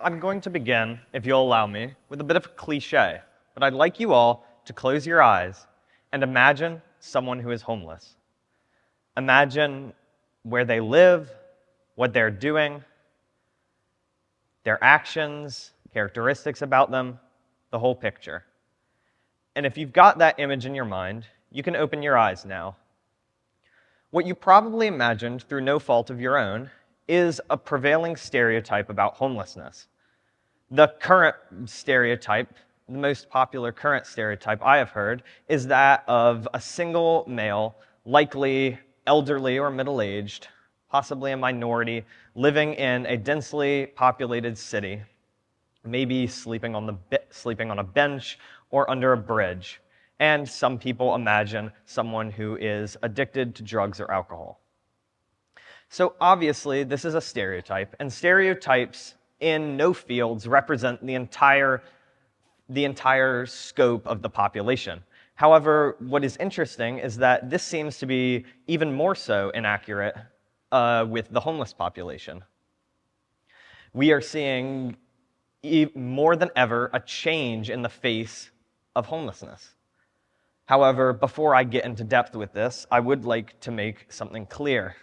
I'm going to begin, if you'll allow me, with a bit of a cliche, but I'd like you all to close your eyes and imagine someone who is homeless. Imagine where they live, what they're doing, their actions, characteristics about them, the whole picture. And if you've got that image in your mind, you can open your eyes now. What you probably imagined through no fault of your own is a prevailing stereotype about homelessness. The current stereotype, the most popular current stereotype I have heard, is that of a single male, likely elderly or middle-aged, possibly a minority, living in a densely populated city, maybe sleeping on a bench or under a bridge. And some people imagine someone who is addicted to drugs or alcohol. So obviously, this is a stereotype, and stereotypes in no fields represent the entire scope of the population. However, what is interesting is that this seems to be even more so inaccurate with the homeless population. We are seeing more than ever a change in the face of homelessness. However, before I get into depth with this, I would like to make something clear.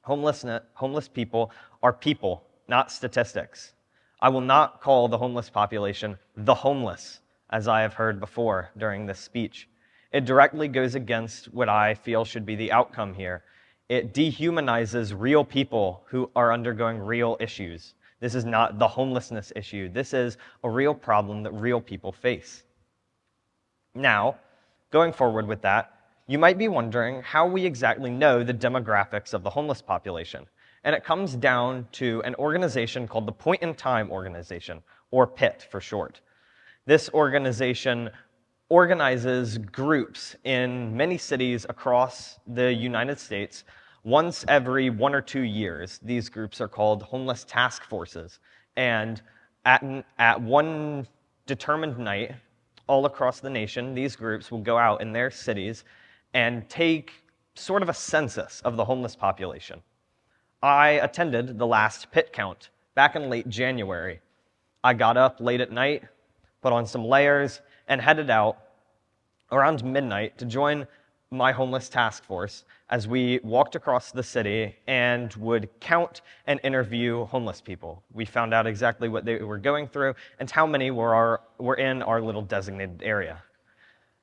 Homeless people are people, not statistics. I will not call the homeless population the homeless, as I have heard before during this speech. It directly goes against what I feel should be the outcome here. It dehumanizes real people who are undergoing real issues. This is not the homelessness issue. This is a real problem that real people face. Now, going forward with that, you might be wondering how we exactly know the demographics of the homeless population. And it comes down to an organization called the Point in Time Organization, or PIT for short. This organization organizes groups in many cities across the United States once every 1 or 2 years. These groups are called homeless task forces. And at one determined night, all across the nation, these groups will go out in their cities and take sort of a census of the homeless population. I attended the last pit count back in late January. I got up late at night, put on some layers, and headed out around midnight to join my homeless task force as we walked across the city and would count and interview homeless people. We found out exactly what they were going through and how many were in our little designated area.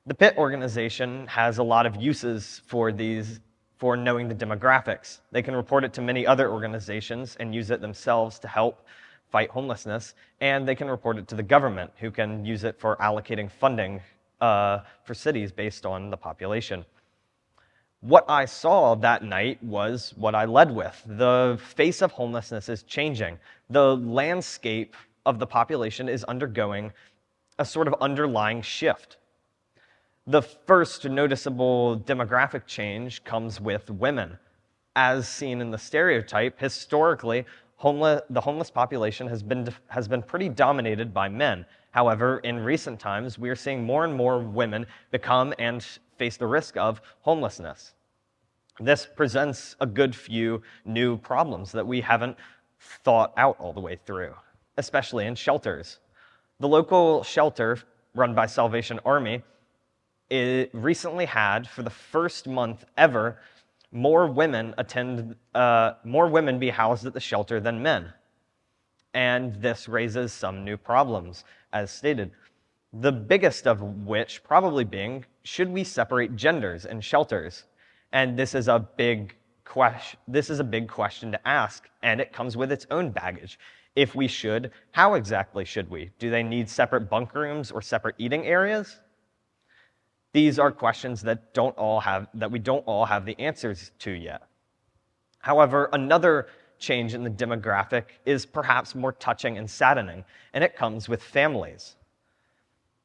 The PIT organization has a lot of uses for knowing the demographics. They can report it to many other organizations and use it themselves to help fight homelessness, and they can report it to the government, who can use it for allocating funding for cities based on the population. What I saw that night was what I led with. The face of homelessness is changing. The landscape of the population is undergoing a sort of underlying shift. The first noticeable demographic change comes with women. As seen in the stereotype, historically, the homeless population has been pretty dominated by men. However, in recent times, we are seeing more and more women become and face the risk of homelessness. This presents a good few new problems that we haven't thought out all the way through, especially in shelters. The local shelter run by Salvation Army, it recently had, for the first month ever, more women be housed at the shelter than men. And this raises some new problems, as stated. The biggest of which probably being, should we separate genders in shelters? And this is a big question to ask, and it comes with its own baggage. If we should, how exactly should we? Do they need separate bunk rooms or separate eating areas? These are questions that we don't all have the answers to yet. However, another change in the demographic is perhaps more touching and saddening, and it comes with families.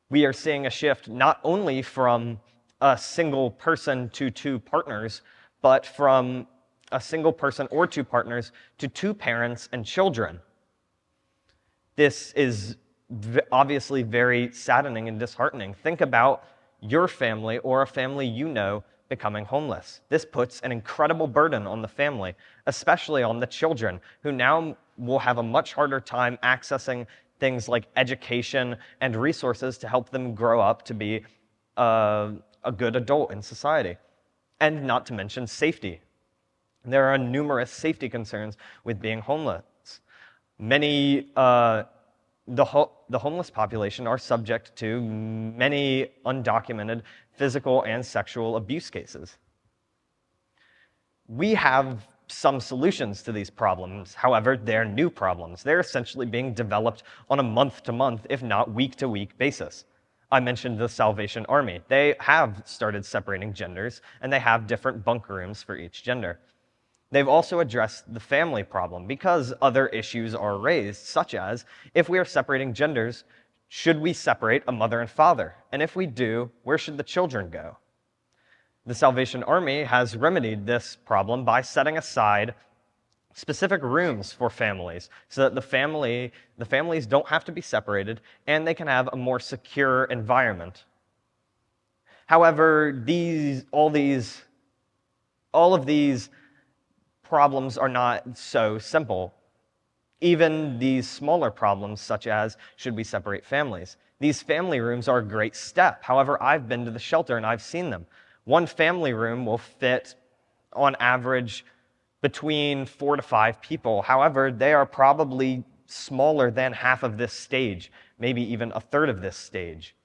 We are seeing a shift not only from a single person to 2 partners, but from a single person or 2 partners to 2 parents and children. This is obviously very saddening and disheartening. Think about your family or a family you know becoming homeless. This puts an incredible burden on the family, especially on the children, who now will have a much harder time accessing things like education and resources to help them grow up to be a good adult in society. And not to mention safety. There are numerous safety concerns with being homeless. The homeless population are subject to many undocumented physical and sexual abuse cases. We have some solutions to these problems. However, they're new problems. They're essentially being developed on a month-to-month, if not week-to-week basis. I mentioned the Salvation Army. They have started separating genders, and they have different bunk rooms for each gender. They've also addressed the family problem because other issues are raised, such as, if we are separating genders, should we separate a mother and father? And if we do, where should the children go? The Salvation Army has remedied this problem by setting aside specific rooms for families so that the families don't have to be separated and they can have a more secure environment. However, all of these problems are not so simple. Even these smaller problems, such as should we separate families? These family rooms are a great step. However, I've been to the shelter and I've seen them. One family room will fit, on average, between 4 to 5 people. However, they are probably smaller than half of this stage, maybe even a third of this stage.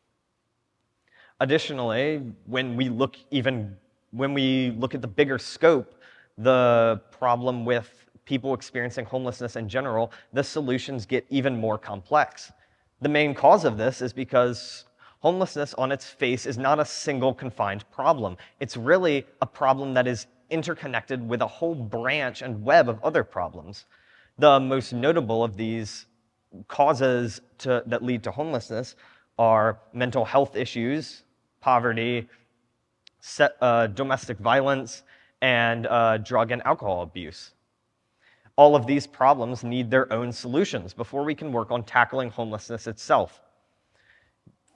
Additionally, when we look at the bigger scope, the problem with people experiencing homelessness in general, the solutions get even more complex. The main cause of this is because homelessness on its face is not a single confined problem. It's really a problem that is interconnected with a whole branch and web of other problems. The most notable of these causes that lead to homelessness are mental health issues, poverty, domestic violence, and drug and alcohol abuse. All of these problems need their own solutions before we can work on tackling homelessness itself.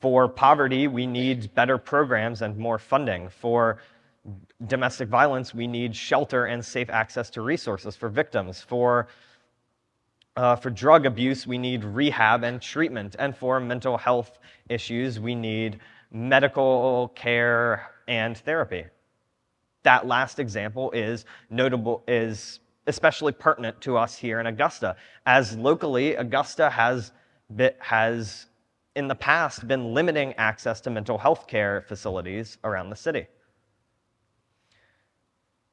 For poverty, we need better programs and more funding. For domestic violence, we need shelter and safe access to resources for victims. For drug abuse, we need rehab and treatment. And for mental health issues, we need medical care and therapy. That last example is especially pertinent to us here in Augusta, as locally, Augusta has in the past been limiting access to mental health care facilities around the city.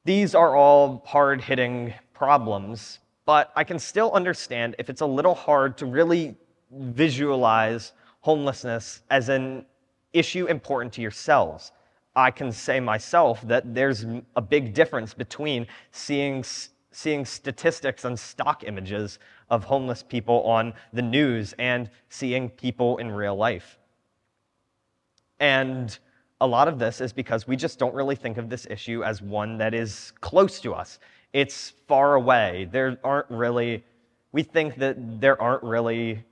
These are all hard-hitting problems, but I can still understand if it's a little hard to really visualize homelessness as an issue important to yourselves. I can say myself that there's a big difference between seeing statistics and stock images of homeless people on the news and seeing people in real life. And a lot of this is because we just don't really think of this issue as one that is close to us. It's far away. We think that there aren't really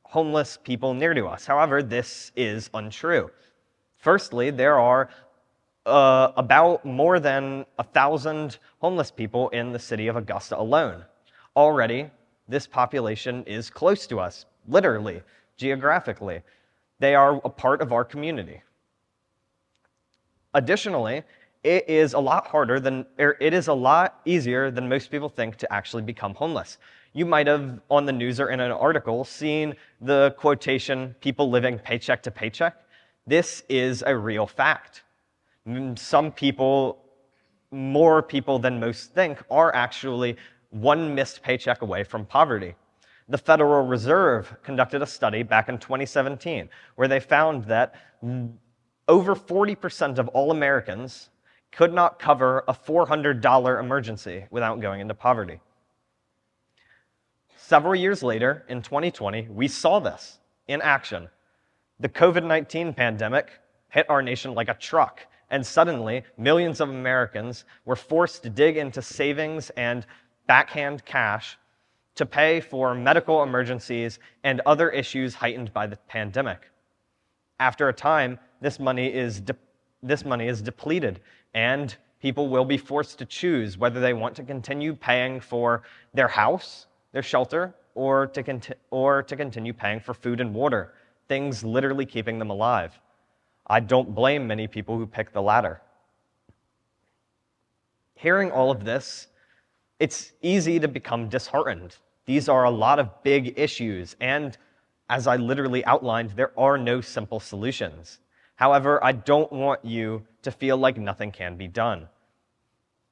homeless people near to us. However, this is untrue. Firstly, there are about more than 1,000 homeless people in the city of Augusta alone. Already, this population is close to us, literally, geographically. They are a part of our community. Additionally, it is a lot easier than most people think to actually become homeless. You might have, on the news or in an article, seen the quotation, people living paycheck to paycheck. This is a real fact. Some people, more people than most think, are actually one missed paycheck away from poverty. The Federal Reserve conducted a study back in 2017 where they found that over 40% of all Americans could not cover a $400 emergency without going into poverty. Several years later, in 2020, we saw this in action. The COVID-19 pandemic hit our nation like a truck, and suddenly, millions of Americans were forced to dig into savings and backhand cash to pay for medical emergencies and other issues heightened by the pandemic. After a time, this money is depleted, and people will be forced to choose whether they want to continue paying for their house, their shelter, or to continue paying for food and water, things literally keeping them alive. I don't blame many people who pick the latter. Hearing all of this, it's easy to become disheartened. These are a lot of big issues, and as I literally outlined, there are no simple solutions. However, I don't want you to feel like nothing can be done.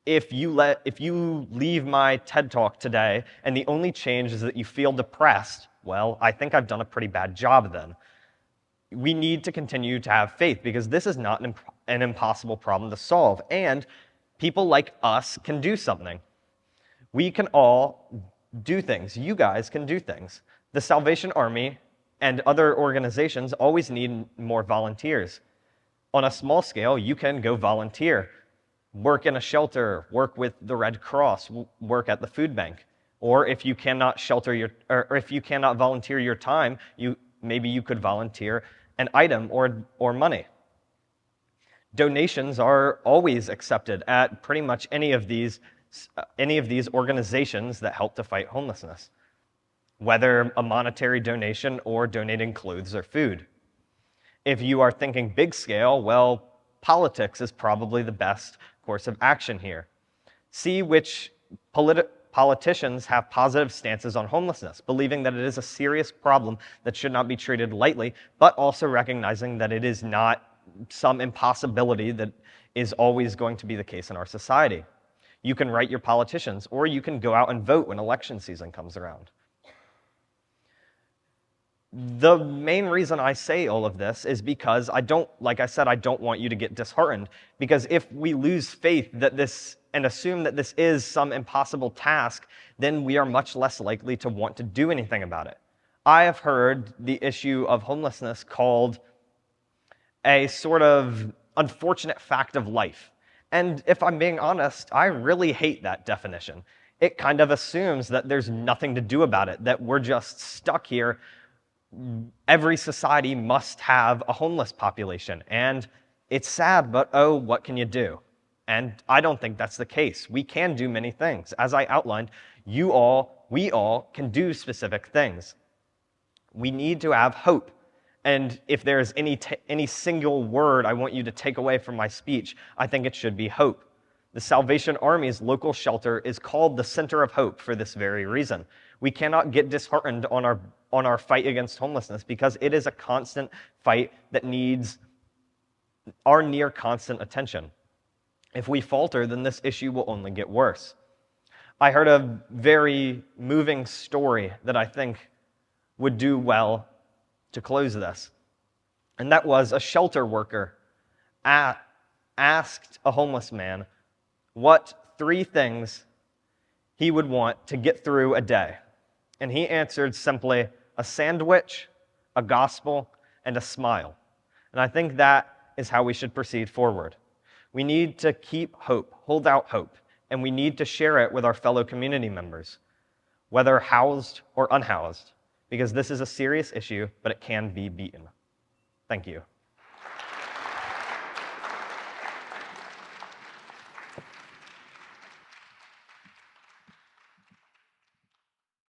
If you leave my TED Talk today and the only change is that you feel depressed, well, I think I've done a pretty bad job then. We need to continue to have faith because this is not an impossible problem to solve, and people like us can do something. We can all do things. You guys can do things. The Salvation Army and other organizations always need more volunteers. On a small scale, you can go volunteer. Work in a shelter, work with the Red Cross, work at the food bank. Or if you cannot volunteer your time, maybe you could volunteer an item or money. Donations are always accepted at pretty much any of these organizations that help to fight homelessness, whether a monetary donation or donating clothes or food. If you are thinking big scale, well, politics is probably the best course of action here. See which politicians have positive stances on homelessness, believing that it is a serious problem that should not be treated lightly, but also recognizing that it is not some impossibility that is always going to be the case in our society. You can write your politicians, or you can go out and vote when election season comes around. The main reason I say all of this is because like I said, I don't want you to get disheartened, because if we lose faith and assume that this is some impossible task, then we are much less likely to want to do anything about it. I have heard the issue of homelessness called a sort of unfortunate fact of life. And if I'm being honest, I really hate that definition. It kind of assumes that there's nothing to do about it, that we're just stuck here. Every society must have a homeless population, and it's sad, but oh, what can you do? And I don't think that's the case. We can do many things. As I outlined, we all can do specific things. We need to have hope. And if there's any single word I want you to take away from my speech, I think it should be hope. The Salvation Army's local shelter is called the Center of Hope for this very reason. We cannot get disheartened on our fight against homelessness because it is a constant fight that needs our near constant attention. If we falter, then this issue will only get worse. I heard a very moving story that I think would do well to close this. And that was a shelter worker asked a homeless man what 3 things he would want to get through a day. And he answered simply, a sandwich, a gospel, and a smile. And I think that is how we should proceed forward. We need to keep hope, hold out hope, and we need to share it with our fellow community members, whether housed or unhoused, because this is a serious issue, but it can be beaten. Thank you.